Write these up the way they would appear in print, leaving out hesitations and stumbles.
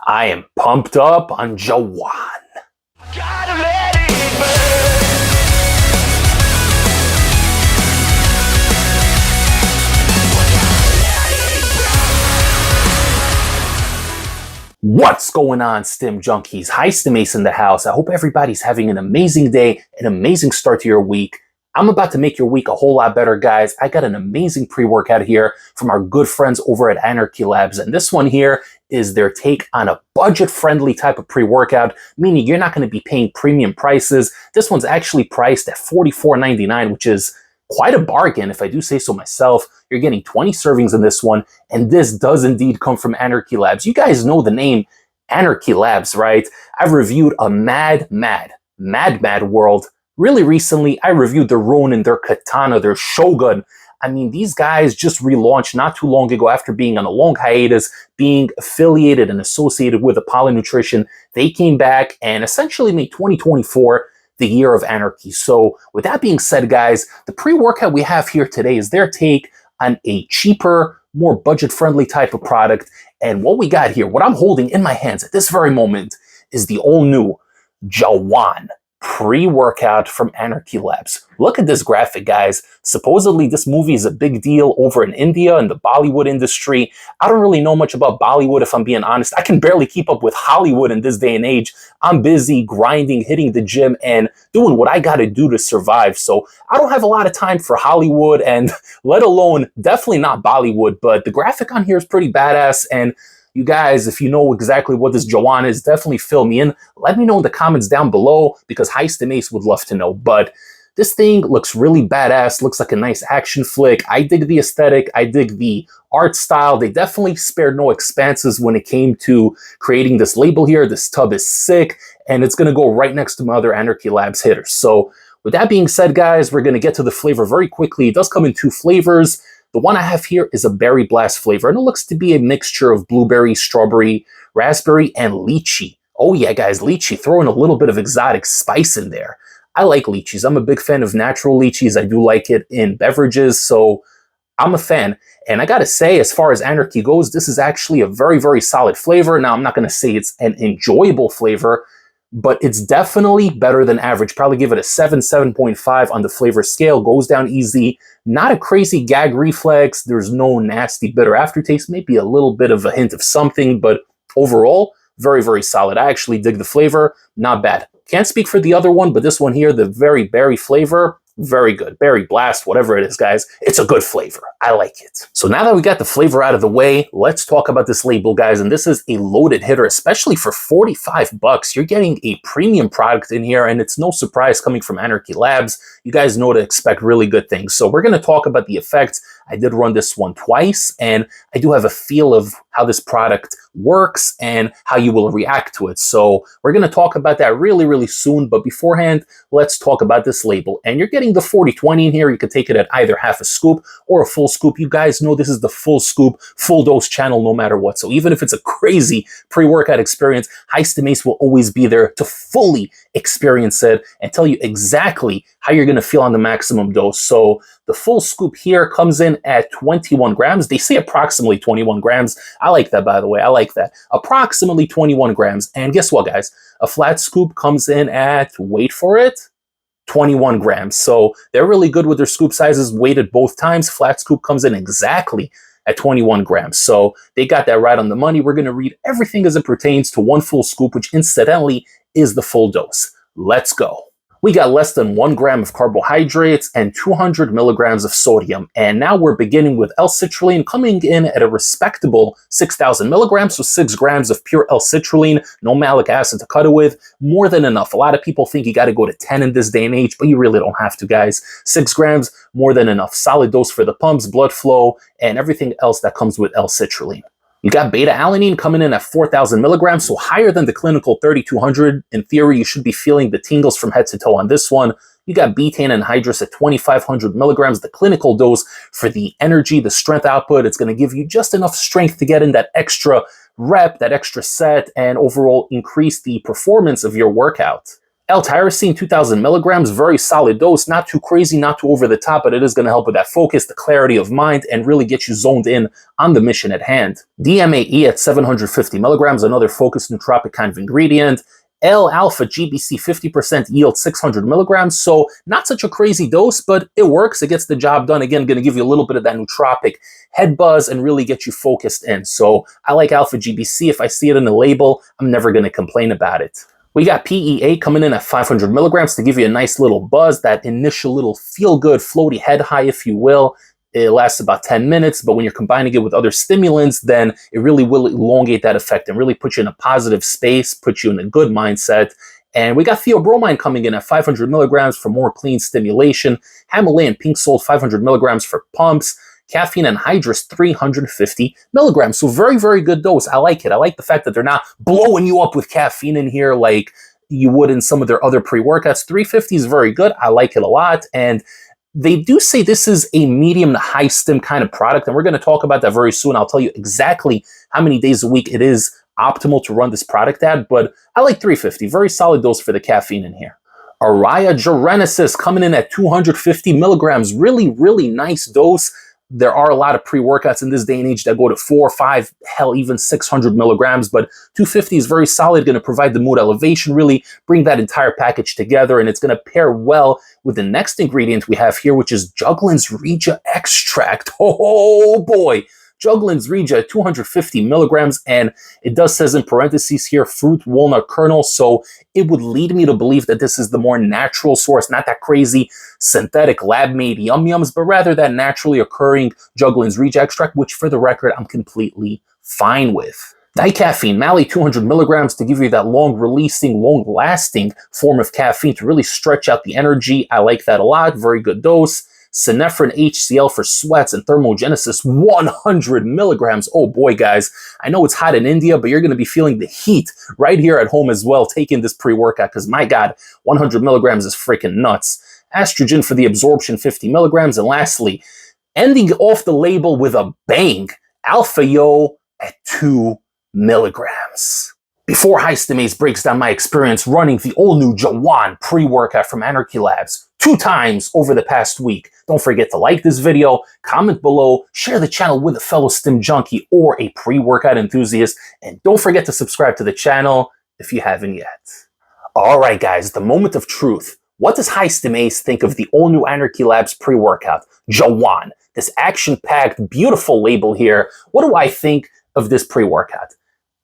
I am pumped up on Jawan. Gotta let it burn. What's going on, Stim Junkies? High Stim Ace in the house. I hope everybody's having an amazing day, an amazing start to your week. I'm about to make your week a whole lot better, guys. I got an amazing pre-workout here from our good friends over at Anarchy Labs. And this one here is their take on a budget-friendly type of pre-workout, meaning you're not going to be paying premium prices. This one's actually priced at $44.99, which is quite a bargain, if I do say so myself. You're getting 20 servings in this one, and this does indeed come from Anarchy Labs. You guys know the name Anarchy Labs, right? I've reviewed a Mad World. Really recently, I reviewed their Ronin, their Katana, their Shogun. I mean, these guys just relaunched not too long ago after being on a long hiatus, being affiliated and associated with Apollo Nutrition. They came back and essentially made 2024 the year of anarchy. So with that being said, guys, the pre-workout we have here today is their take on a cheaper, more budget-friendly type of product. And what we got here, what I'm holding in my hands at this very moment, is the all-new Jawan pre-workout from Anarchy Labs. Look at this graphic, guys. Supposedly, this movie is a big deal over in India in the Bollywood industry. I don't really know much about Bollywood, if I'm being honest. I can barely keep up with Hollywood in this day and age. I'm busy grinding, hitting the gym, and doing what I got to do to survive. So I don't have a lot of time for Hollywood, and let alone definitely not Bollywood. But the graphic on here is pretty badass, and you guys, if you know exactly what this Jawan is, definitely fill me in. Let me know in the comments down below, because High Stim Ace would love to know. But this thing looks really badass, looks like a nice action flick. I dig the aesthetic, I dig the art style. They definitely spared no expenses when it came to creating this label here. This tub is sick, and it's going to go right next to my other Anarchy Labs hitters. So with that being said, guys, we're going to get to the flavor very quickly. It does come in two flavors. The one I have here is a berry blast flavor, and it looks to be a mixture of blueberry, strawberry, raspberry, and lychee. Oh yeah, guys, lychee, throwing a little bit of exotic spice in there. I like lychees. I'm a big fan of natural lychees. I do like it in beverages, so I'm a fan. And I gotta say, as far as Anarchy goes, this is actually a very, very solid flavor. Now, I'm not gonna say it's an enjoyable flavor, but it's definitely better than average. Probably give it a 7, 7.5 on the flavor scale. Goes down easy. Not a crazy gag reflex. There's no nasty bitter aftertaste. Maybe a little bit of a hint of something, but overall, very, very solid. I actually dig the flavor. Not bad. Can't speak for the other one, but this one here, the very berry flavor, very good. Berry blast, whatever it is, guys. It's a good flavor. I like it. So now that we got the flavor out of the way, let's talk about this label, guys. And this is a loaded hitter, especially for 45 bucks. You're getting a premium product in here, and it's no surprise coming from Anarchy Labs. You guys know to expect really good things. So we're going to talk about the effects. I did run this one twice, and I do have a feel of how this product works and how you will react to it. So we're going to talk about that really, really soon. But beforehand, let's talk about this label. And you're getting the 40-20 in here. You can take it at either half a scoop or a full scoop. You guys know this is the full scoop, full dose channel no matter what. So even if it's a crazy pre-workout experience, High Stim Ace will always be there to fully experience it and tell you exactly how you're going to feel on the maximum dose. So the full scoop here comes in at 21 grams. They say approximately 21 grams. I like that, by the way. I like that. Approximately 21 grams. And guess what, guys? A flat scoop comes in at, wait for it, 21 grams. So they're really good with their scoop sizes, weighted both times. Flat scoop comes in exactly at 21 grams. So they got that right on the money. We're going to read everything as it pertains to one full scoop, which incidentally is the full dose. Let's go. We got less than 1 gram of carbohydrates and 200 milligrams of sodium. And now we're beginning with L-citrulline coming in at a respectable 6,000 milligrams, so 6 grams of pure L-citrulline, no malic acid to cut it with, more than enough. A lot of people think you got to go to 10 in this day and age, but you really don't have to, guys. 6 grams, more than enough. Solid dose for the pumps, blood flow, and everything else that comes with L-citrulline. You got beta-alanine coming in at 4,000 milligrams, so higher than the clinical 3,200. In theory, you should be feeling the tingles from head to toe on this one. You got betaine anhydrous at 2,500 milligrams, the clinical dose for the energy, the strength output. It's going to give you just enough strength to get in that extra rep, that extra set, and overall increase the performance of your workout. L-tyrosine, 2,000 milligrams, very solid dose, not too crazy, not too over the top, but it is going to help with that focus, the clarity of mind, and really get you zoned in on the mission at hand. DMAE at 750 milligrams, another focused nootropic kind of ingredient. L-alpha GBC, 50% yield, 600 milligrams, so not such a crazy dose, but it works, it gets the job done. Again, going to give you a little bit of that nootropic head buzz and really get you focused in. So I like alpha GBC. If I see it in the label, I'm never going to complain about it. We got PEA coming in at 500 milligrams to give you a nice little buzz, that initial little feel-good, floaty head high, if you will. It lasts about 10 minutes, but when you're combining it with other stimulants, then it really will elongate that effect and really put you in a positive space, put you in a good mindset. And we got theobromine coming in at 500 milligrams for more clean stimulation. Himalayan pink salt, 500 milligrams for pumps. Caffeine anhydrous, 350 milligrams. So very, very good dose. I like it. I like the fact that they're not blowing you up with caffeine in here like you would in some of their other pre-workouts. 350 is very good. I like it a lot. And they do say this is a medium to high stim kind of product. And we're going to talk about that very soon. I'll tell you exactly how many days a week it is optimal to run this product at. But I like 350. Very solid dose for the caffeine in here. Araya Genesis coming in at 250 milligrams. Really, really nice dose. There are a lot of pre-workouts in this day and age that go to 4, 5, hell, even 600 milligrams, but 250 is very solid, going to provide the mood elevation, really bring that entire package together, and it's going to pair well with the next ingredient we have here, which is Juglans Regia extract. Oh boy! Juglans Regia, 250 milligrams, and it does says in parentheses here, fruit walnut kernel, so it would lead me to believe that this is the more natural source, not that crazy synthetic lab-made yum-yums, but rather that naturally occurring Juglans Regia extract, which for the record, I'm completely fine with. Dicaffeine, Mali, 200 milligrams to give you that long-releasing, long-lasting form of caffeine to really stretch out the energy. I like that a lot, very good dose. Synephrine HCl for sweats and thermogenesis, 100 milligrams. Oh boy, guys, I know it's hot in India, but you're going to be feeling the heat right here at home as well, taking this pre-workout, because my God, 100 milligrams is freaking nuts. Estrogen for the absorption, 50 milligrams. And lastly, ending off the label with a bang, Alpha Yo at 2 milligrams. Before High Stim Ace breaks down my experience running the all-new Jawan pre-workout from Anarchy Labs 2 times over the past week, don't forget to like this video, comment below, share the channel with a fellow stim junkie or a pre-workout enthusiast, and don't forget to subscribe to the channel if you haven't yet. Alright guys, the moment of truth. What does High Stim Ace think of the all-new Anarchy Labs pre-workout, Jawan? This action-packed, beautiful label here. What do I think of this pre-workout?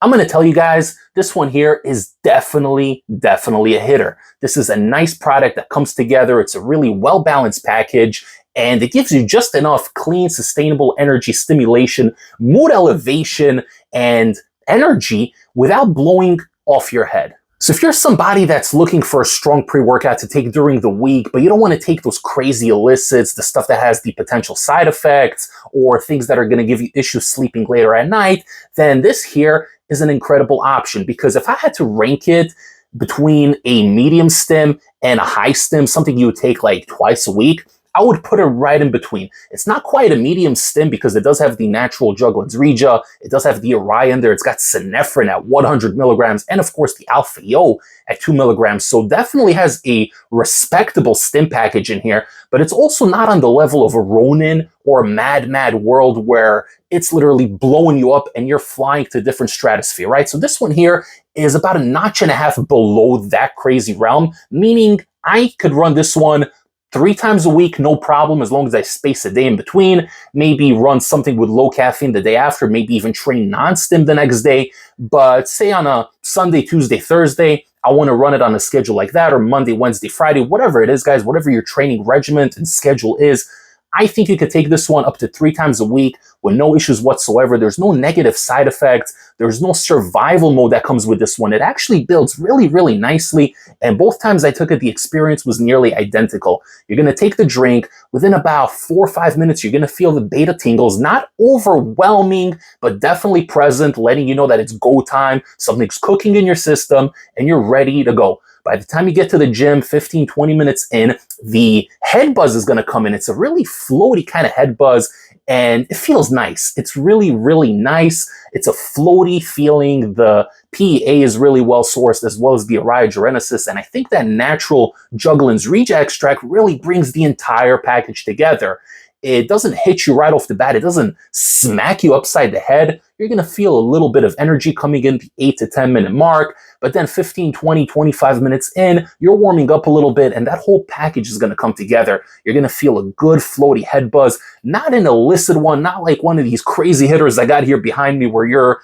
I'm going to tell you guys, this one here is definitely a hitter. This is a nice product that comes together. It's a really well-balanced package, and it gives you just enough clean, sustainable energy stimulation, mood elevation, and energy without blowing off your head. So if you're somebody that's looking for a strong pre-workout to take during the week, but you don't want to take those crazy illicits, the stuff that has the potential side effects, or things that are going to give you issues sleeping later at night, then this here is an incredible option. Because if I had to rank it between a medium stim and a high stim, something you would take like twice a week, I would put it right in between. It's not quite a medium stim because it does have the natural Juglans Regia, it does have the Araya in there, it's got Synephrine at 100 milligrams, and of course the Alpha Yo at 2 milligrams, so definitely has a respectable stim package in here, but it's also not on the level of a Ronin or a Mad World where it's literally blowing you up and you're flying to a different stratosphere, right? So this one here is about 1.5 notches below that crazy realm, meaning I could run this one 3 times a week, no problem, as long as I space a day in between, maybe run something with low caffeine the day after, maybe even train non-stim the next day. But say on a Sunday, Tuesday, Thursday, I want to run it on a schedule like that, or Monday, Wednesday, Friday, whatever it is, guys, whatever your training regimen and schedule is, I think you could take this one up to 3 times a week with no issues whatsoever. There's no negative side effects. There's no survival mode that comes with this one. It actually builds really nicely. And both times I took it, the experience was nearly identical. You're going to take the drink. Within about 4 or 5 minutes, you're going to feel the beta tingles. Not overwhelming, but definitely present, letting you know that it's go time. Something's cooking in your system and you're ready to go. by the time you get to the gym, 15, 20 minutes in, the head buzz is going to come in. It's a really floaty kind of head buzz, and it feels nice. It's really, really nice. It's a floaty feeling. The PEA is really well sourced, as well as the Genesis, and I think that natural Jugglin's Regen extract really brings the entire package together. It doesn't hit you right off the bat. It doesn't smack you upside the head. You're going to feel a little bit of energy coming in the 8 to 10 minute mark, but then 15, 20, 25 minutes in, you're warming up a little bit, and that whole package is going to come together. You're going to feel a good floaty head buzz, not an illicit one, not like one of these crazy hitters I got here behind me where you're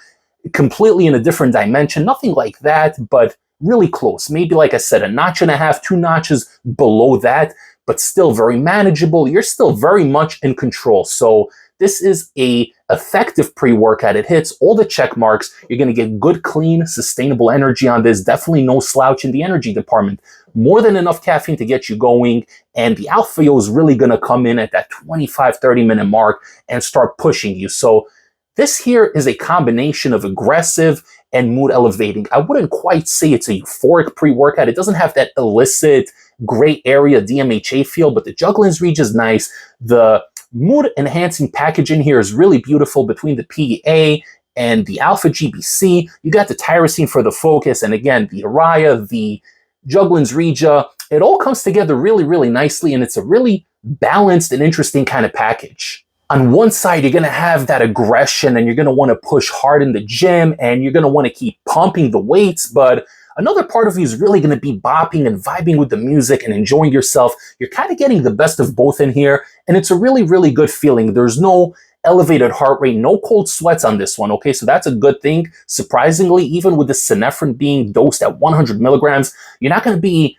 completely in a different dimension, nothing like that, but really close. Maybe, like I said, a notch and a half, 2 notches below that, but still very manageable. You're still very much in control. So this is a effective pre-workout. It hits all the check marks. You're going to get good, clean, sustainable energy on this. Definitely no slouch in the energy department. More than enough caffeine to get you going. And the Alpha Yo is really going to come in at that 25, 30 minute mark and start pushing you. So this here is a combination of aggressive and mood elevating. I wouldn't quite say it's a euphoric pre-workout. It doesn't have that illicit gray area DMHA feel, but the Jugglin's Regen is nice. The mood enhancing package in here is really beautiful between the PEA and the Alpha GBC. You got the tyrosine for the focus, and again, the Araya, the Jugglin's Regen. It all comes together really, really nicely, and it's a really balanced and interesting kind of package. On one side, you're going to have that aggression, and you're going to want to push hard in the gym, and you're going to want to keep pumping the weights, but another part of you is really going to be bopping and vibing with the music and enjoying yourself. You're kind of getting the best of both in here, and it's a really, really good feeling. There's no elevated heart rate, no cold sweats on this one, okay? So that's a good thing. Surprisingly, even with the synephrine being dosed at 100 milligrams, you're not going to be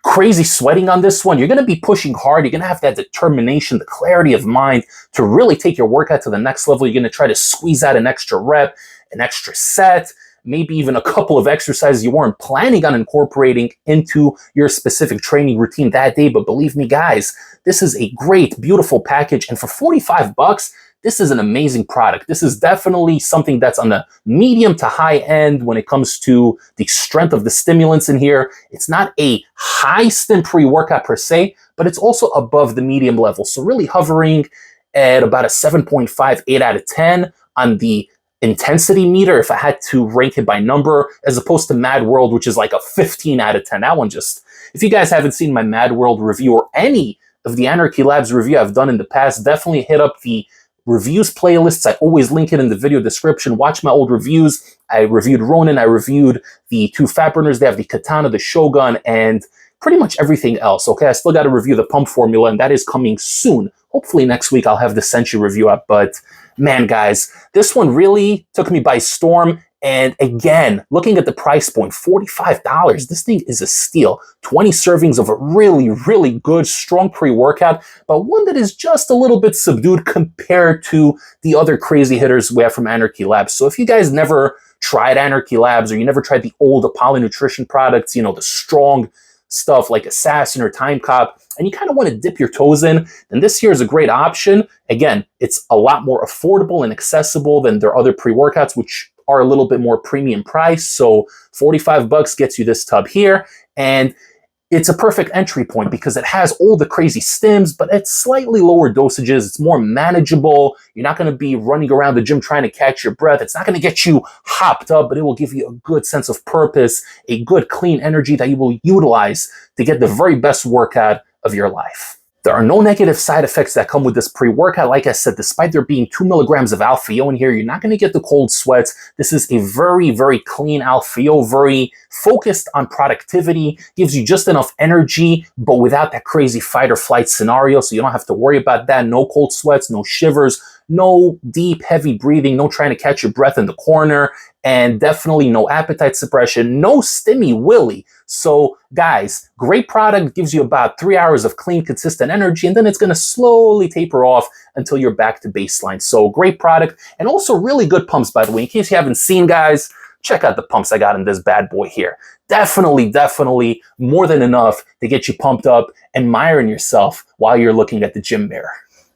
crazy sweating on this one. You're going to be pushing hard. You're going to have that determination, the clarity of mind to really take your workout to the next level. You're going to try to squeeze out an extra rep, an extra set, maybe even a couple of exercises you weren't planning on incorporating into your specific training routine that day. But believe me, guys, this is a great, beautiful package. And for 45 bucks, this is an amazing product. This is definitely something that's on the medium to high end when it comes to the strength of the stimulants in here. It's not a high stim pre-workout per se, but it's also above the medium level. So really hovering at about a 7.5, 8 out of 10 on the intensity meter, if I had to rank it by number, as opposed to Mad World, which is like a 15 out of 10. That one just, if you guys haven't seen my Mad World review or any of the Anarchy Labs review I've done in the past, definitely hit up the reviews playlists. I always link it in the video description. Watch my old reviews. I reviewed Ronin. I reviewed the 2 fat burners. They have the Katana, the Shogun, and pretty much everything else. Okay, I still got to review the pump formula, and that is coming soon. Hopefully next week I'll have the Senshi review up. But man, guys, this one really took me by storm. And again, looking at the price point, $45. This thing is a steal. 20 servings of a really, really good, strong pre-workout, but one that is just a little bit subdued compared to the other crazy hitters we have from Anarchy Labs. So if you guys never tried Anarchy Labs, or you never tried the old Apollo Nutrition products, you know, the strong stuff like Assassin or Timecop, and you kind of want to dip your toes in, then this here is a great option. Again, it's a lot more affordable and accessible than their other pre-workouts, which are a little bit more premium price. So 45 bucks gets you this tub here, and it's a perfect entry point because it has all the crazy stims, but at slightly lower dosages. It's more manageable. You're not going to be running around the gym trying to catch your breath. It's not going to get you hopped up, but it will give you a good sense of purpose, a good clean energy that you will utilize to get the very best workout of your life. There are no negative side effects that come with this pre-workout. Like I said, despite there being 2 milligrams of Alpha-Yo in here, you're not going to get the cold sweats. This is a very, very clean Alpha-Yo, very focused on productivity, gives you just enough energy, but without that crazy fight or flight scenario. So you don't have to worry about that. No cold sweats, no shivers, no deep, heavy breathing, no trying to catch your breath in the corner, and definitely no appetite suppression, no stimmy willy. So guys, great product, gives you about 3 hours of clean, consistent energy, and then it's going to slowly taper off until you're back to baseline. So great product, and also really good pumps, by the way. In case you haven't seen, guys, check out the pumps I got in this bad boy here. Definitely, definitely more than enough to get you pumped up and admiring yourself while you're looking at the gym mirror.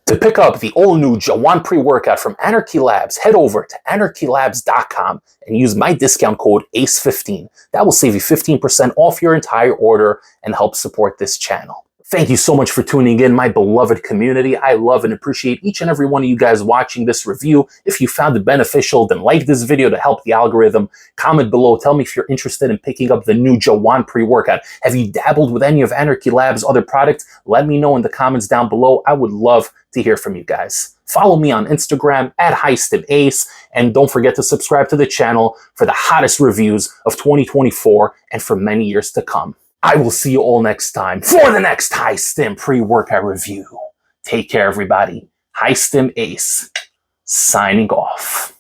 To pick up the all-new Jawan pre-workout from Anarchy Labs, head over to anarchylabs.com and use my discount code ACE15. That will save you 15% off your entire order and help support this channel. Thank you so much for tuning in, my beloved community. I love and appreciate each and every one of you guys watching this review. If you found it beneficial, then like this video to help the algorithm. Comment below. Tell me if you're interested in picking up the new Jawan pre-workout. Have you dabbled with any of Anarchy Labs' other products? Let me know in the comments down below. I would love to hear from you guys. Follow me on Instagram at High Stim Ace, and don't forget to subscribe to the channel for the hottest reviews of 2024 and for many years to come. I will see you all next time for the next High Stim pre-workout review. Take care, everybody. High Stim Ace, signing off.